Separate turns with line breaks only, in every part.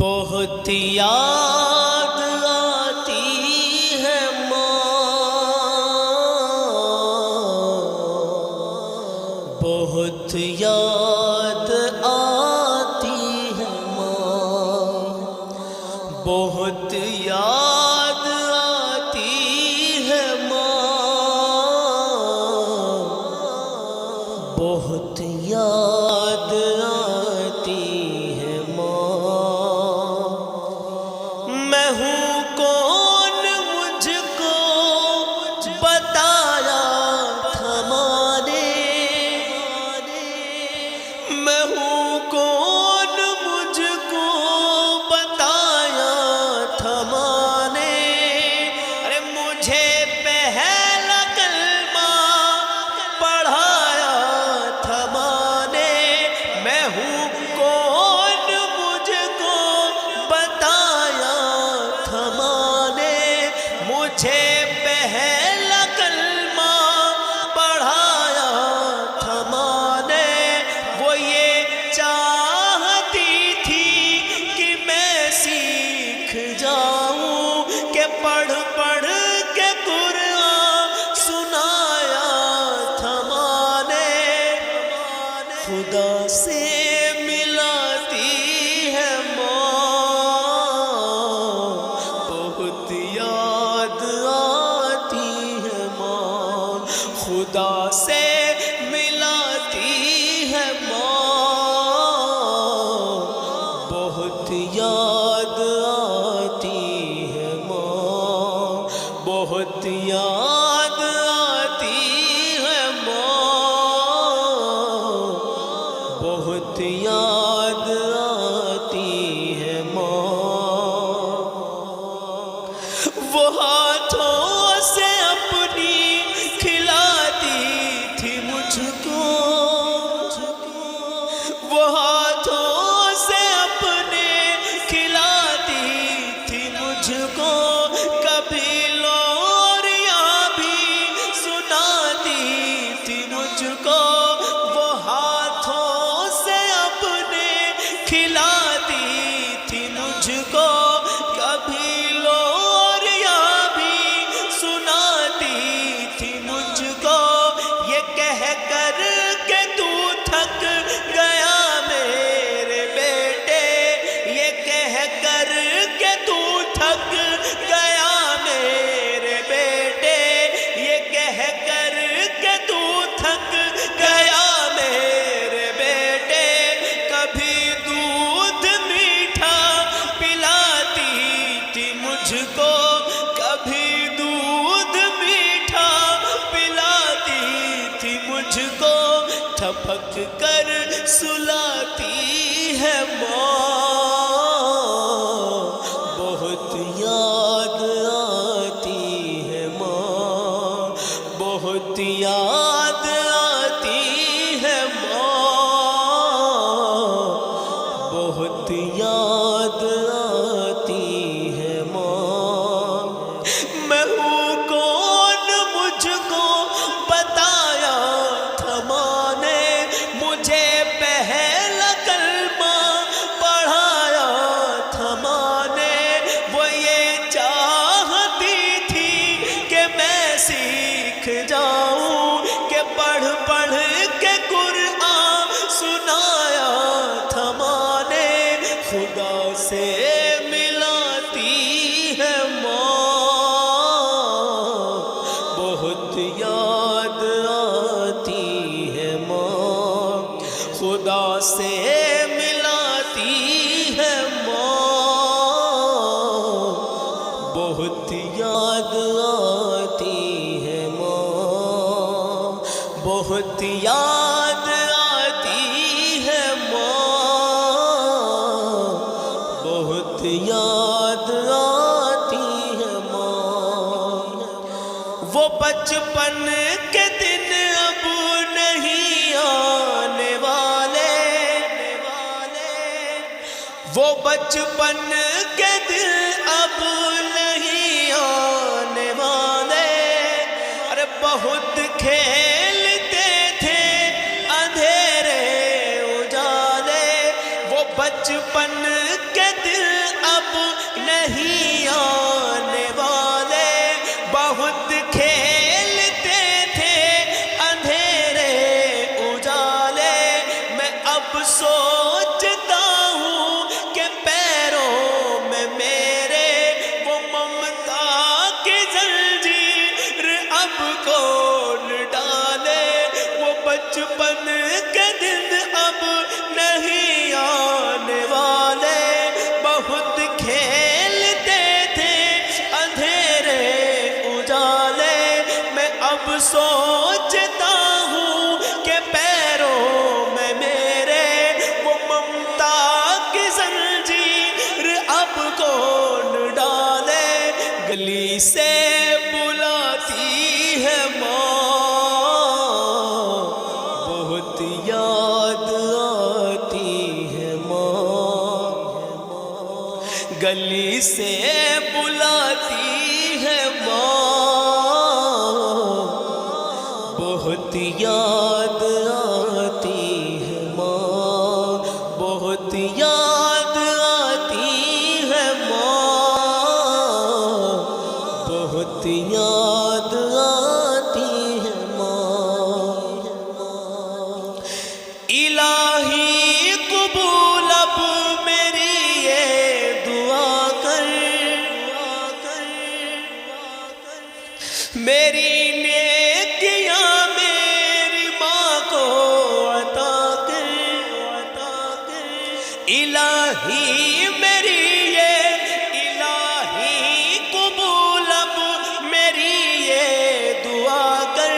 بہت یاد آتی ہے ماں، بہت یاد آتی ہے ماں، بہت یاد آتی ہے ماں، بہت یاد آتی ہے ماں۔ میں ہوں کون مجھ کو بتایا تھا ماں نے، میں ہوں کون مجھ کو بتایا تھا ماں نے، ارے مجھے پہلا کلمہ پڑھایا تھا ماں نے، میں ہوں کون مجھ کو بتایا تھا ماں نے، مجھے پہلا کلمہ پڑھایا تھا ماں نے، وہ یہ چاہتی تھی کہ میں سیکھ جاؤں کہ پڑھ پڑھ کے قرآن سنایا تھا ماں نے، خدا سے ملاتی ہے ماں، بہت یاد آتی ہے ماں، خدا سے ملاتی ہے ماں، بہت یاد آتی ہے ماں، بہت یاد آتی ہے ماں، بہت یاد آتی ہے ماں۔ وہ ہاتھوں سے اپنی کھلاتی تھی مجھ کو، وہ ہاتھوں سے اپنے کھلاتی تھی مجھ کو، کبھی لوریاں بھی سناتی تھی مجھ کو، وہ ہاتھوں سے اپنے کھلاتی تھی مجھ کو، کبھی لوریاں بھی سناتی تھی مجھ کو، یہ کہہ کر کہ تو تھک گیا میرے بیٹے، یہ کہہ کر کہ تو تھک گیا میرے بیٹے، یہ کہہ کر کہ تو تھک گیا میرے بیٹے، کبھی دودھ میٹھا پلاتی تھی مجھ کو، کبھی دودھ میٹھا پلاتی تھی مجھ کو، تھپک کر سلاتی ہے ماں، بہت یاد آتی ہے ماں، بہت یاد آتی ہے ماں، بہت یاد آتی ہے ماں۔ میں ہوں کون مجھ کو بتایا تھا ماں نے، مجھے پہلا کلمہ پڑھایا تھا ماں نے، وہ یہ چاہتی تھی کہ میں سیکھ جاؤں کہ پڑھ پڑھ کے قرآن سنایا تھا ماں نے، خدا سے ملاتی ہے ماں، بہت یاد آتی ہے ماں، خدا سے ملاتی ہے ماں، بہت یاد آتی ہے ماں، بہت یاد آتی ہے ماں، بہت یاد آتی ہے ماں۔ وہ بچپن کے دن اب نہیں آنے والے، وہ بچپن کے دن اب نہیں آنے والے، ارے بہت کھیلتے تھے اندھیرے اجالے، وہ بچپن کے دل نہیں آنے والے، بہت کھیلتے تھے اندھیرے اجالے، میں اب سوچتا ہوں کہ پیروں میں میرے وہ ممتا کی زنجیر اب کون ڈالے، وہ بچپن کے دن اب نہیں آنے والے، بہت کھیلتے تھے اندھیرے اجالے، میں اب سوچتا ہوں کہ پیروں میں میرے وہ ممتا کی زنجیر اب کون ڈالے، گلی سے بلاتی ہے ماں، بہت یاد آتی ہے ماں، گلی سے بلاتی ہے ماں، بہت یاد آتی ہے ماں، بہت یاد آتی ہے ماں، بہت یاد آتی ہے ماں۔ الہی قبول اب میری یہ دعا کر، میری نیکیاں میری ماں کو عطا کر، الہی میری یہ، الہی قبول اب میری یہ دعا کر،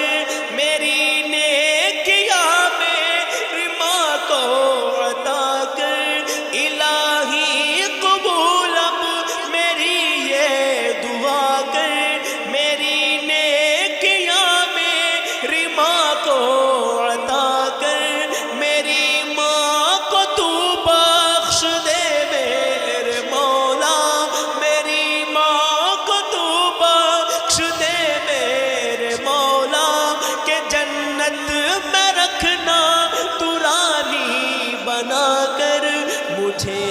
میری نیکیاں میری ماں کو عطا کر، الہی قبول اب میری یہ دعا کر، میری نیکیاں میری ماں کو عطا کر، میری ماں کو تو بخش دے میرے مولا، میری ماں کو تو بخش دے میرے مولا، کہ جنت میں رکھنا تو رانی بنا کر، مجھے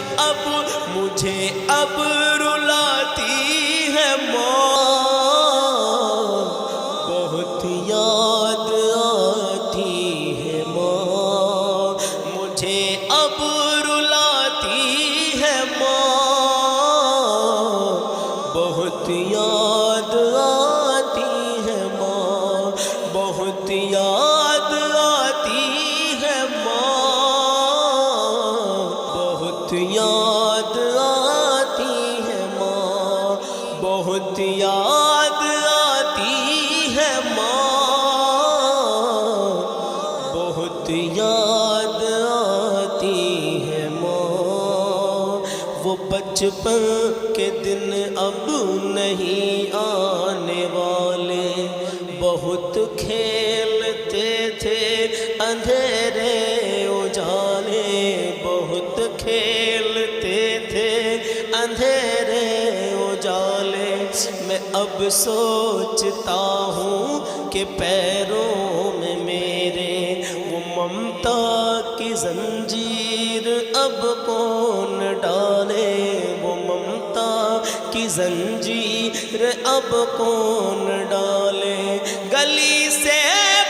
اب رلاتی ہے ماں، بہت یاد آتی ہے ماں، مجھے اب رلاتی ہے ماں، بہت یاد آتی ہے ماں، بہت یاد آتی ہے ماں، بہت یاد آتی ہے ماں، بہت یاد آتی ہے ماں، بہت یاد آتی ہے ماں، وہ بچپن کے دن اب نہیں آنے والے، بہت کھیلتے تھے اندھیرے اجالے، بہت کھیلتے تھے اندھیرے اجالے، میں اب سوچتا ہوں کہ پیروں میں میرے وہ ممتا کی زنجیر اب کون ڈالے، وہ ممتا کی زنجیر اب کون ڈالے، گلی سے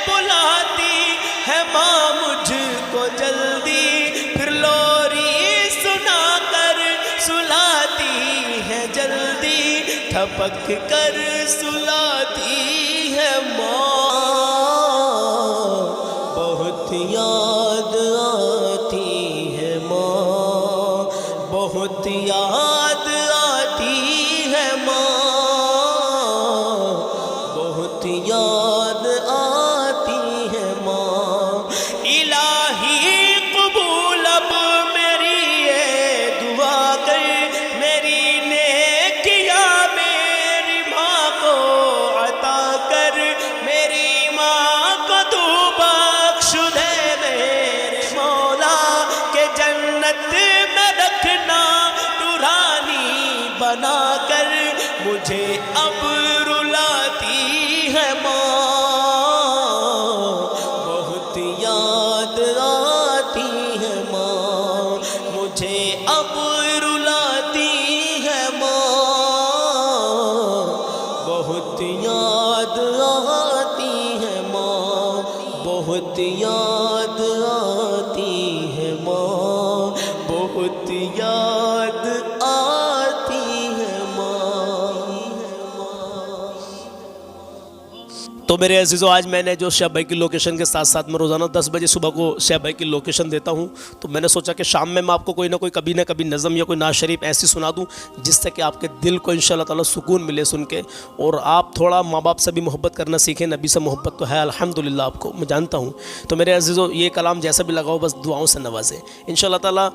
بلاتی ہے ماں مجھ کو جلدی، پھر لوری سنا کر سلاتی ہے جلدی، ٹھپک کر سلاتی ہے ماں، بہت یاد آتی ہے ماں، بہت یاد آتی ہے ماں، بہت یاد آتی ہے ماں، الہی قبول اب میری یہ دعا کر، میری نیکیاں میری ماں کو عطا کر، میری ماں کو تو بخش دے میرے مولا، کہ جنت میں رکھنا تو رانی بنا کر، مجھے اب رلاتی ہے ماں، بہت یاد آتی ہے ماں، مجھے اب رلاتی ہے ماں، یاد آتی ہے ماں، بہت یاد آتی ہے ماں۔ تو میرے عزیزو، آج میں نے جو شیخ بھائی کی لوکیشن کے ساتھ ساتھ میں روزانہ 10 بجے صبح کو شیخ بھائی کی لوکیشن دیتا ہوں، تو میں نے سوچا کہ شام میں آپ کو کوئی نہ کوئی کبھی نہ کبھی نظم یا کوئی نعت شریف ایسی سنا دوں جس سے کہ آپ کے دل کو انشاءاللہ تعالی سکون ملے سن کے، اور آپ تھوڑا ماں باپ سے بھی محبت کرنا سیکھیں۔ نبی سے محبت تو ہے الحمدللہ آپ کو، میں جانتا ہوں۔ تو میرے عزیزو، یہ کلام جیسا بھی لگاؤ بس دعاؤں سے نوازیں انشاءاللہ تعالی۔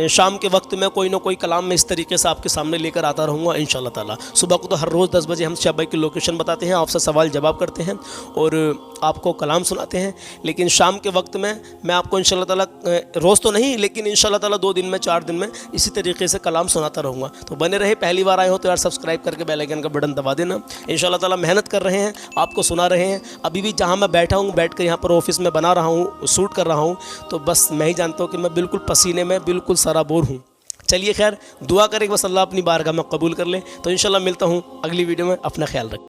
شام کے وقت میں کوئی نہ کوئی کلام میں اس طریقے سے آپ کے سامنے لے کر آتا رہوں گا انشاءاللہ تعالیٰ۔ صبح کو تو ہر روز 10 بجے ہم شیخ بھائی کی لوکیشن بتاتے ہیں، آپ سے سوال جواب کرتے ہیں اور آپ کو کلام سناتے ہیں، لیکن شام کے وقت میں آپ کو انشاءاللہ تعالیٰ روز تو نہیں لیکن انشاءاللہ تعالیٰ 2 دن میں 4 دن میں اسی طریقے سے کلام سناتا رہوں گا۔ تو بنے رہے، پہلی بار آئے ہو تو یار سبسکرائب کر کے بیل آئیکن کا بٹن دبا دینا۔ انشاءاللہ تعالیٰ محنت کر رہے ہیں، آپ کو سنا رہے ہیں۔ ابھی بھی جہاں میں بیٹھا ہوں، بیٹھ کر یہاں پر آفس میں بنا رہا ہوں، شوٹ کر رہا ہوں، تو بس میں ہی جانتا ہوں کہ میں بالکل پسینے میں بالکل سرابور ہوں۔ چلیے خیر، دعا کریں کہ بس اللہ اپنی بارگاہ میں قبول کر لے۔ تو انشاءاللہ ملتا ہوں اگلی ویڈیو میں، اپنا خیال رکھیں۔